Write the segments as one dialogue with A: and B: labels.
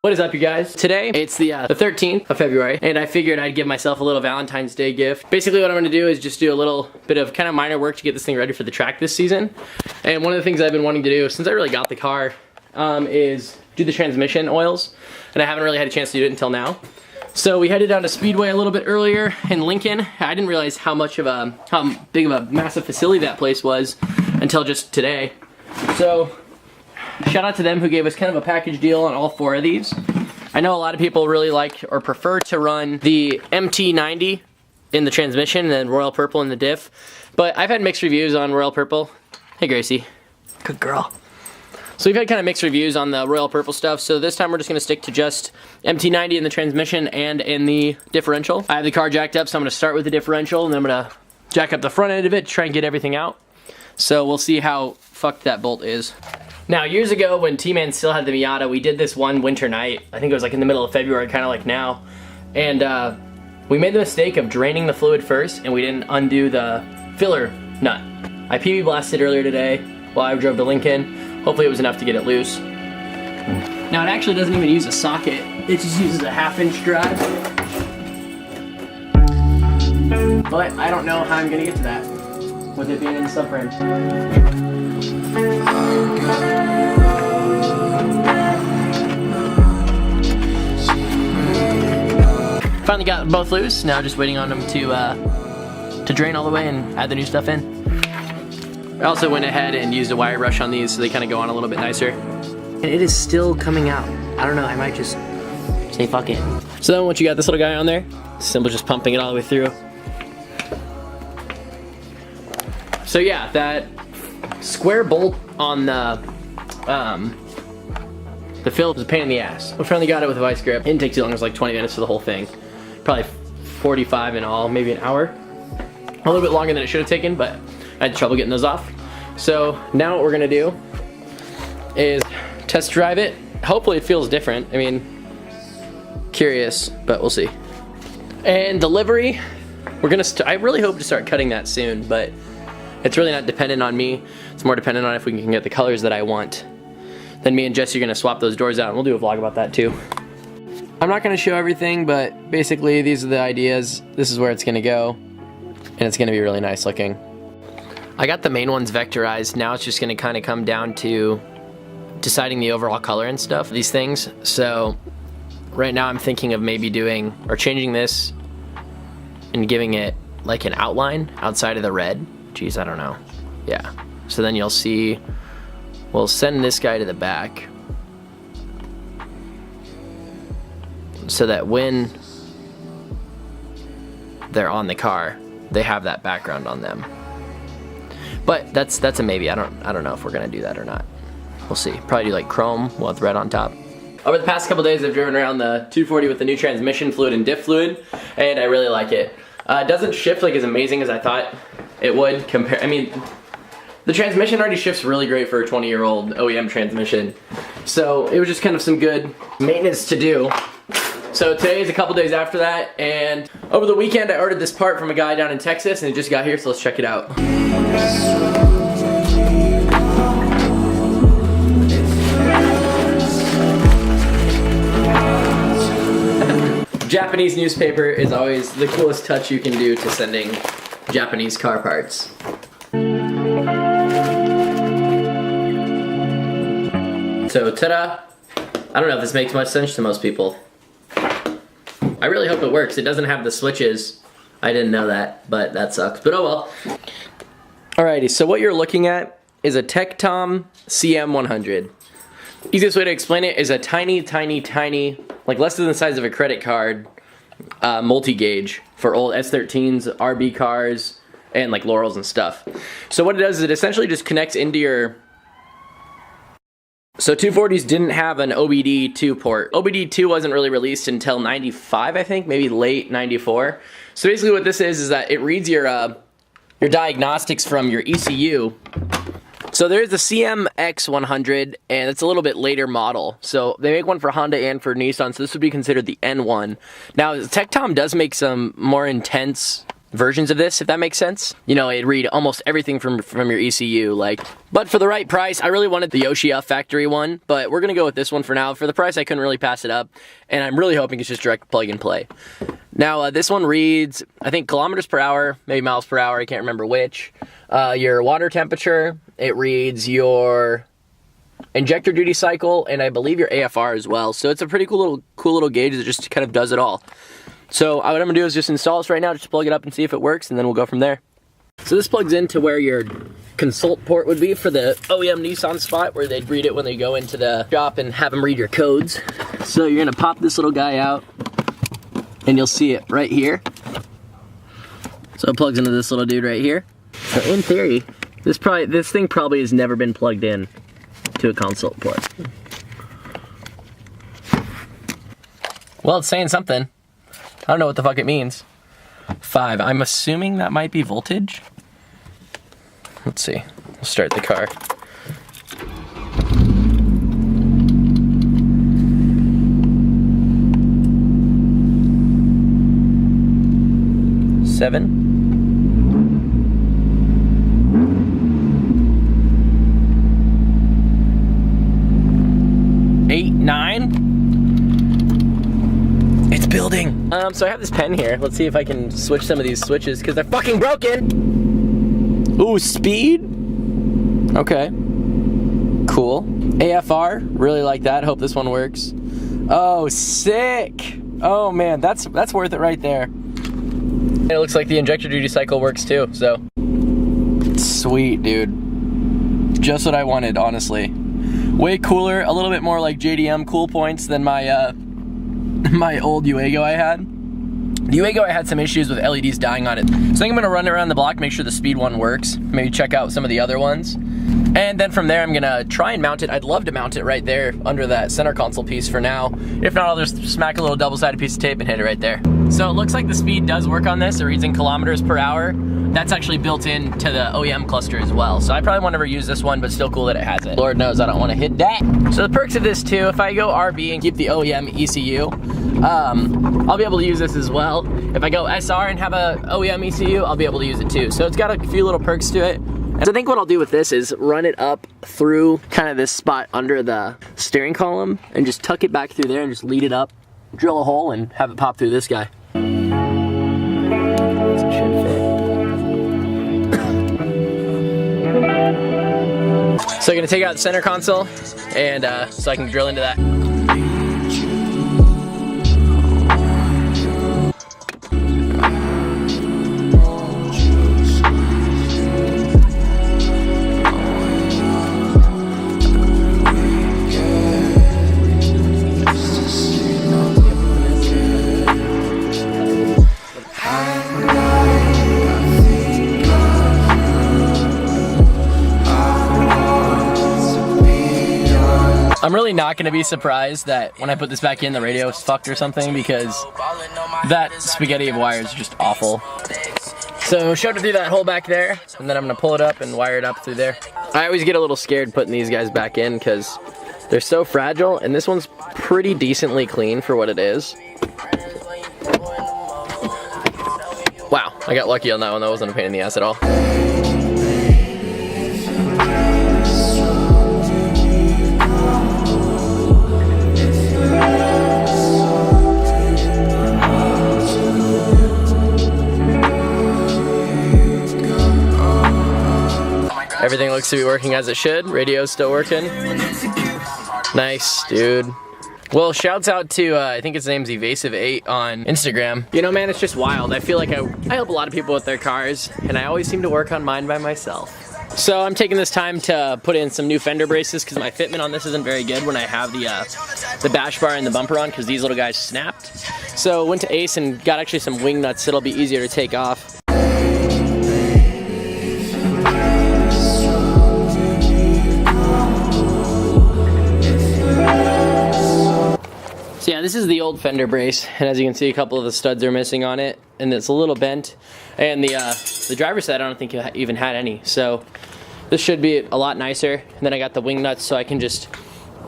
A: What is up, you guys? Today, it's the 13th of February, and I figured I'd give myself a little Valentine's Day gift. Basically, what I'm gonna do is just do a little bit of kind of minor work to get this thing ready for the track this season. And one of the things I've been wanting to do since I really got the car is do the transmission oils, and I haven't really had a chance to do it until now. So we headed down to Speedway a little bit earlier in Lincoln. I didn't realize how big of a massive facility that place was until just today. So shout out to them who gave us kind of a package deal on all 4 of these. I know a lot of people really like or prefer to run the MT90 in the transmission and then Royal Purple in the diff, but I've had mixed reviews on Royal Purple. Hey Gracie, good girl. So we've had kind of mixed reviews on the Royal Purple stuff, so this time we're just going to stick to just MT90 in the transmission and in the differential. I have the car jacked up, so I'm going to start with the differential, and then I'm going to jack up the front end of it to try and get everything out. So we'll see how fucked that bolt is. Now, years ago when T-Man still had the Miata, we did this one winter night. I think it was like in the middle of February, kind of like now. And we made the mistake of draining the fluid first, and we didn't undo the filler nut. I PB blasted earlier today while I drove to Lincoln. Hopefully it was enough to get it loose. Now, it actually doesn't even use a socket. It just uses a 1/2-inch drive. But I don't know how I'm gonna get to that with it being in the subframe. Finally got both loose. Now just waiting on them to drain all the way and add the new stuff in. I also went ahead and used a wire brush on these so they kind of go on a little bit nicer. And it is still coming out. I don't know, I might just say fuck it. So then once you got this little guy on there, simple just pumping it all the way through. So yeah, that square bolt on the fill is a pain in the ass. We finally got it with a vice grip. It didn't take too long, it was like 20 minutes for the whole thing. Probably 45 in all, maybe an hour. A little bit longer than it should have taken, but I had trouble getting those off. So now what we're gonna do is test drive it. Hopefully it feels different. I mean, curious, but we'll see. And delivery, we're gonna, I really hope to start cutting that soon, but it's really not dependent on me. It's more dependent on if we can get the colors that I want. Then me and Jesse are gonna swap those doors out, and we'll do a vlog about that too. I'm not gonna show everything, but basically these are the ideas. This is where it's gonna go, and it's gonna be really nice looking. I got the main ones vectorized. Now it's just gonna kind of come down to deciding the overall color and stuff, these things. So right now I'm thinking of maybe doing, or changing this and giving it like an outline outside of the red. Geez, I don't know. Yeah. So then you'll see, we'll send this guy to the back so that when they're on the car, they have that background on them. But that's a maybe. I don't know if we're gonna do that or not. We'll see. Probably do like chrome with red on top. Over the past couple days, I've driven around the 240 with the new transmission fluid and diff fluid, and I really like it. It doesn't shift like as amazing as I thought it would. I mean, the transmission already shifts really great for a 20-year-old OEM transmission. So it was just kind of some good maintenance to do. So today is a couple days after that, and over the weekend I ordered this part from a guy down in Texas, and it just got here, so let's check it out. Japanese newspaper is always the coolest touch you can do to sending Japanese car parts. So ta-da! I don't know if this makes much sense to most people. I really hope it works. It doesn't have the switches. I didn't know that, but that sucks. But oh well. Alrighty, so what you're looking at is a Tectom CM100. Easiest way to explain it is a tiny, like less than the size of a credit card, multi-gauge for old S13s, RB cars, and like Laurels and stuff. So what it does is it essentially just connects into your... So 240s didn't have an OBD2 port. OBD2 wasn't really released until 95, I think, maybe late 94. So basically what this is that it reads your diagnostics from your ECU. So there's the CMX100, and it's a little bit later model. So they make one for Honda and for Nissan, so this would be considered the N1. Now, Tectom does make some more intense versions of this, if that makes sense. You know, it'd read almost everything from your ECU, like. But for the right price, I really wanted the Yoshia factory one, but we're gonna go with this one for now. For the price, I couldn't really pass it up, and I'm really hoping it's just direct plug and play. Now, this one reads, I think kilometers per hour, maybe miles per hour, I can't remember which. Your water temperature, it reads your injector duty cycle, and I believe your AFR as well. So it's a pretty cool little gauge that just kind of does it all. So what I'm gonna do is just install this right now, just plug it up and see if it works, and then we'll go from there. So this plugs into where your consult port would be for the OEM Nissan spot, where they'd read it when they go into the shop and have them read your codes. So you're gonna pop this little guy out, and you'll see it right here. So it plugs into this little dude right here. So in theory, this thing probably has never been plugged in to a consult port. Well, it's saying something. I don't know what the fuck it means. 5. I'm assuming that might be voltage. Let's see. We'll start the car. Seven. 8, 9. It's building. So I have this pen here. Let's see if I can switch some of these switches because they're fucking broken. Ooh, speed. Okay. Cool. AFR. Really like that. Hope this one works. Oh, sick. Oh man, that's worth it right there. And it looks like the injector duty cycle works too. So sweet, dude. Just what I wanted, honestly. Way cooler. A little bit more like JDM cool points than my my old Uego I had. The Uego I had some issues with LEDs dying on it. So I think I'm gonna run around the block, make sure the speed one works, maybe check out some of the other ones. And then from there, I'm gonna try and mount it. I'd love to mount it right there under that center console piece for now. If not, I'll just smack a little double-sided piece of tape and hit it right there. So it looks like the speed does work on this. It reads in kilometers per hour. That's actually built into the OEM cluster as well. So I probably won't ever use this one, but still cool that it has it. Lord knows I don't want to hit that. So the perks of this too, if I go RB and keep the OEM ECU, I'll be able to use this as well. If I go SR and have a OEM ECU, I'll be able to use it too. So it's got a few little perks to it. And I think what I'll do with this is run it up through kind of this spot under the steering column and just tuck it back through there and just lead it up, drill a hole and have it pop through this guy. So I'm gonna take out the center console and so I can drill into that. I'm really not going to be surprised that when I put this back in, the radio is fucked or something, because that spaghetti of wires is just awful. So shoved it through that hole back there, and then I'm going to pull it up and wire it up through there. I always get a little scared putting these guys back in because they're so fragile, and this one's pretty decently clean for what it is. Wow, I got lucky on that one. That wasn't a pain in the ass at all. Everything looks to be working as it should. Radio's still working. Nice, dude. Well, shouts out to, I think his name's Evasive8 on Instagram. You know, man, it's just wild. I feel like I help a lot of people with their cars, and I always seem to work on mine by myself. So I'm taking this time to put in some new fender braces because my fitment on this isn't very good when I have the bash bar and the bumper on, because these little guys snapped. So went to Ace and got actually some wing nuts that'll be easier to take off. So yeah, this is the old fender brace, and as you can see, a couple of the studs are missing on it, and it's a little bent. And the driver's side, I don't think it even had any. So this should be a lot nicer. And then I got the wing nuts, so I can just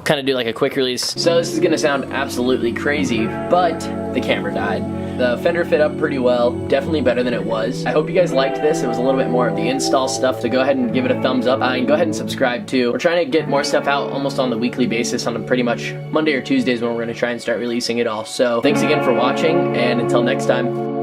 A: kind of do like a quick release. So this is gonna sound absolutely crazy, but the camera died. The fender fit up pretty well, definitely better than it was. I hope you guys liked this. It was a little bit more of the install stuff, so go ahead and give it a thumbs up, and go ahead and subscribe too. We're trying to get more stuff out almost on the weekly basis, on pretty much Monday or Tuesdays when we're going to try and start releasing it all. So thanks again for watching, and until next time.